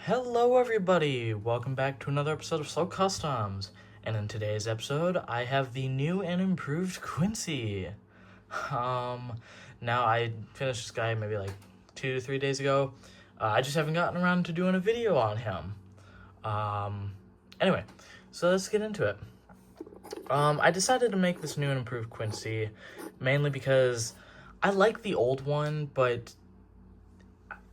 Hello everybody, welcome back to another episode of SlowCustoms, and in today's episode, I have the new and improved Quincy. Now I finished this guy maybe like 2 to 3 days ago. I just haven't gotten around to doing a video on him. Anyway, so let's get into it. I decided to make this new and improved Quincy, mainly because I like the old one, but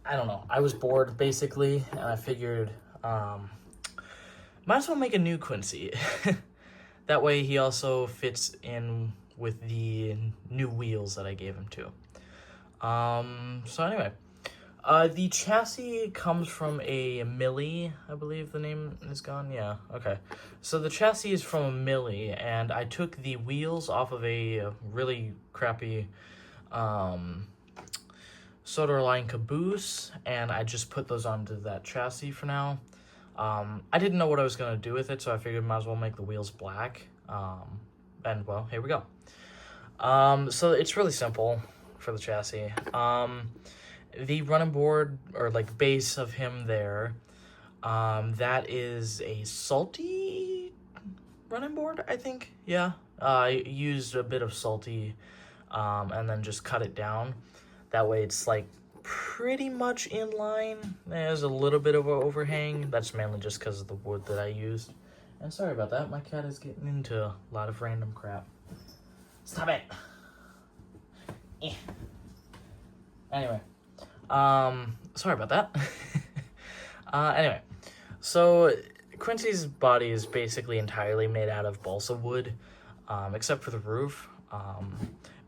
I don't know. I was bored, basically, and I figured, might as well make a new Quincy. That way he also fits in with the new wheels that I gave him too. So anyway, the chassis comes from a Millie, I believe the name is gone. Yeah, okay. So the chassis is from a Millie, and I took the wheels off of a really crappy, solder line caboose, and I just put those onto that chassis for now. I didn't know what I was going to do with it, so I figured I might as well make the wheels black. And well, here we go. So it's really simple for the chassis. The running board, or like base of him there, that is a salty running board, I think. Yeah. I used a bit of salty, and then just cut it down. That way it's like pretty much in line. There's a little bit of an overhang. That's mainly just because of the wood that I used. And sorry about that. My cat is getting into a lot of random crap. Stop it. Anyway. Sorry about that. Anyway. So Quincy's body is basically entirely made out of balsa wood, except for the roof.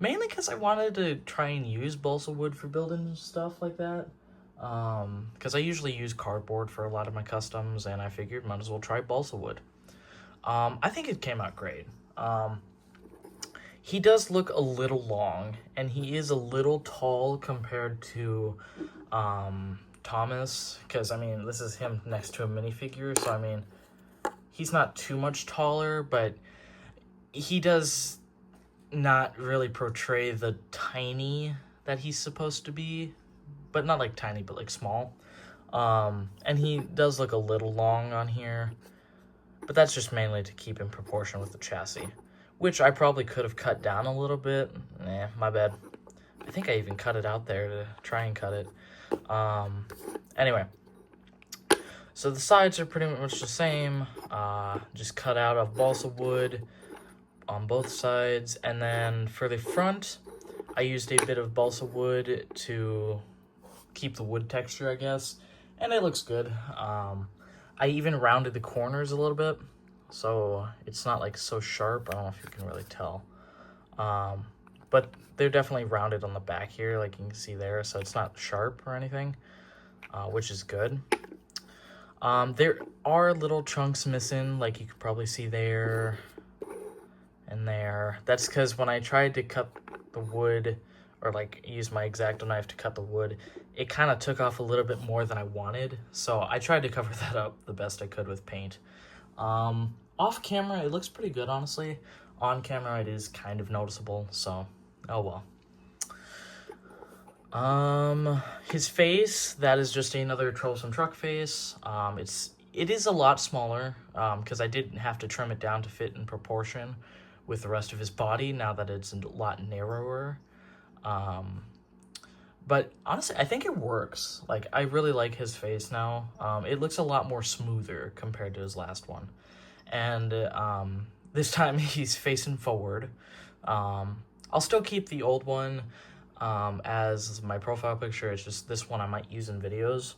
Mainly because I wanted to try and use balsa wood for building stuff like that. Because I usually use cardboard for a lot of my customs, and I figured might as well try balsa wood. I think it came out great. He does look a little long, and he is a little tall compared to Thomas. Because, I mean, this is him next to a minifigure, so, I mean, he's not too much taller, but he does not really portray the tiny that he's supposed to be, but not like tiny, but like small. And he does look a little long on here, but that's just mainly to keep in proportion with the chassis, which I probably could have cut down a little bit. My bad. I think I even cut it out there to try and cut it. Anyway, so the sides are pretty much the same, just cut out of balsa wood on both sides, and then for the front I used a bit of balsa wood to keep the wood texture, I guess, and it looks good. I even rounded the corners a little bit, so it's not like so sharp. I don't know if you can really tell, but they're definitely rounded on the back here, like you can see there, so it's not sharp or anything, which is good. There are little chunks missing, like you could probably see there and there. That's because when I tried to cut the wood, or like use my X-Acto knife to cut the wood, it kind of took off a little bit more than I wanted, so I tried to cover that up the best I could with paint. Off camera it looks pretty good, honestly. On camera it is kind of noticeable, so oh well. His face, that is just another troublesome truck face. It is a lot smaller, because I didn't have to trim it down to fit in proportion with the rest of his body, now that it's a lot narrower. But honestly, I think it works. Like, I really like his face now. It looks a lot more smoother compared to his last one. And this time he's facing forward. I'll still keep the old one as my profile picture. It's just this one I might use in videos,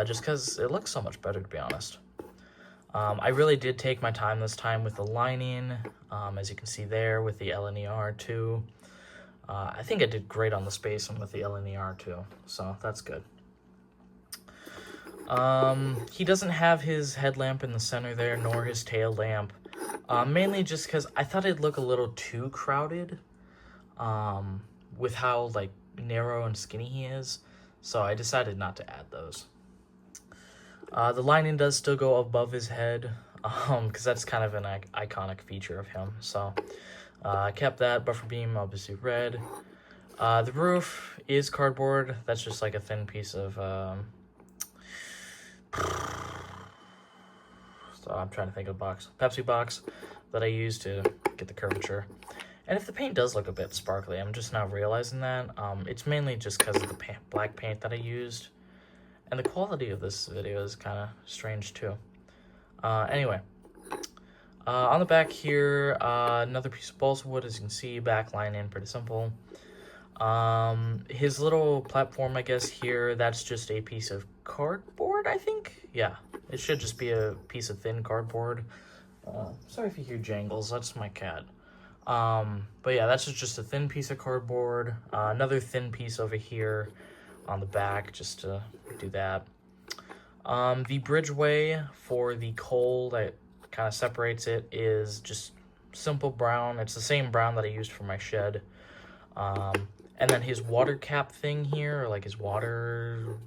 just because it looks so much better, to be honest. I really did take my time this time with the lining, as you can see there, with the LNER too. I think I did great on the spacing with the LNER too, so that's good. He doesn't have his headlamp in the center there, nor his tail lamp, mainly just because I thought it'd look a little too crowded, with how like narrow and skinny he is, so I decided not to add those. The lining does still go above his head, because that's kind of an iconic feature of him, so I kept that. Buffer beam, obviously red. The roof is cardboard. That's just like a thin piece of I'm trying to think of the box. Pepsi box that I use to get the curvature. And if the paint does look a bit sparkly, I'm just not realizing that. It's mainly just because of the black paint that I used. And the quality of this video is kind of strange too. Anyway. On the back here, another piece of balsa wood, as you can see, back line in, pretty simple. His little platform, I guess, here, that's just a piece of cardboard, I think? Yeah, it should just be a piece of thin cardboard. Sorry if you hear jangles, that's my cat. But yeah, that's just a thin piece of cardboard. Another thin piece over here on the back, just to do that. The bridgeway for the coal that kind of separates it is just simple brown. It's the same brown that I used for my shed. And then his water cap thing here, or like his water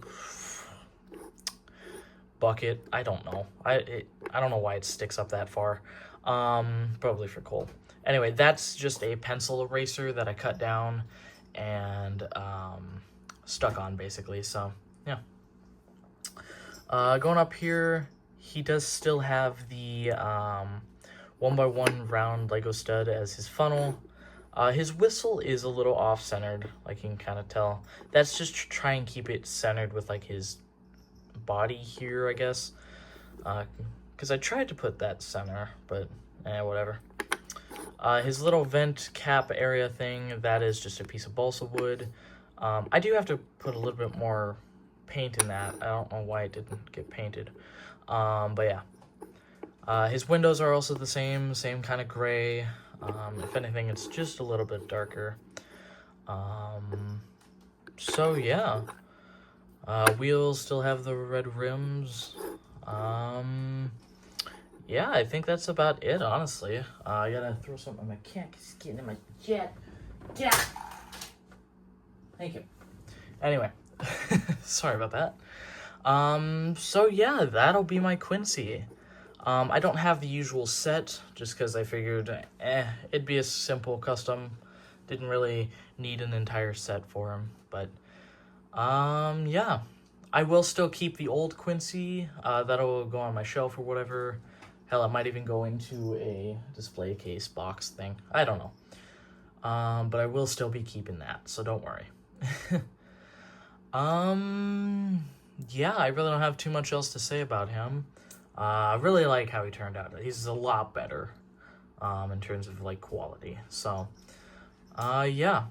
bucket, I don't know. I don't know why it sticks up that far. Probably for coal. Anyway, that's just a pencil eraser that I cut down and stuck on, basically. So yeah. Going up here, he does still have the 1x1 round Lego stud as his funnel. His whistle is a little off-centered, like you can kind of tell. That's just to try and keep it centered with like his body here, I guess. Because I tried to put that center, but whatever. His little vent cap area thing, that is just a piece of balsa wood. I do have to put a little bit more paint in that. I don't know why it didn't get painted. But yeah. His windows are also the same kind of gray. If anything, it's just a little bit darker. So yeah. Wheels still have the red rims. Yeah, I think that's about it, honestly. I gotta throw something on my cat because he's getting in my jet. Yeah. Thank you. Anyway, sorry about that. So yeah, that'll be my Quincy. I don't have the usual set, just because I figured, it'd be a simple custom. Didn't really need an entire set for him, but, yeah. I will still keep the old Quincy, that'll go on my shelf or whatever. Hell, it might even go into a display case box thing. I don't know. But I will still be keeping that, so don't worry. Yeah, I really don't have too much else to say about him. I really like how he turned out. He's a lot better, in terms of, like, quality. So, yeah.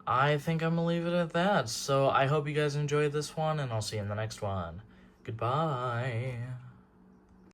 I think I'm gonna leave it at that. So, I hope you guys enjoyed this one, and I'll see you in the next one. Goodbye.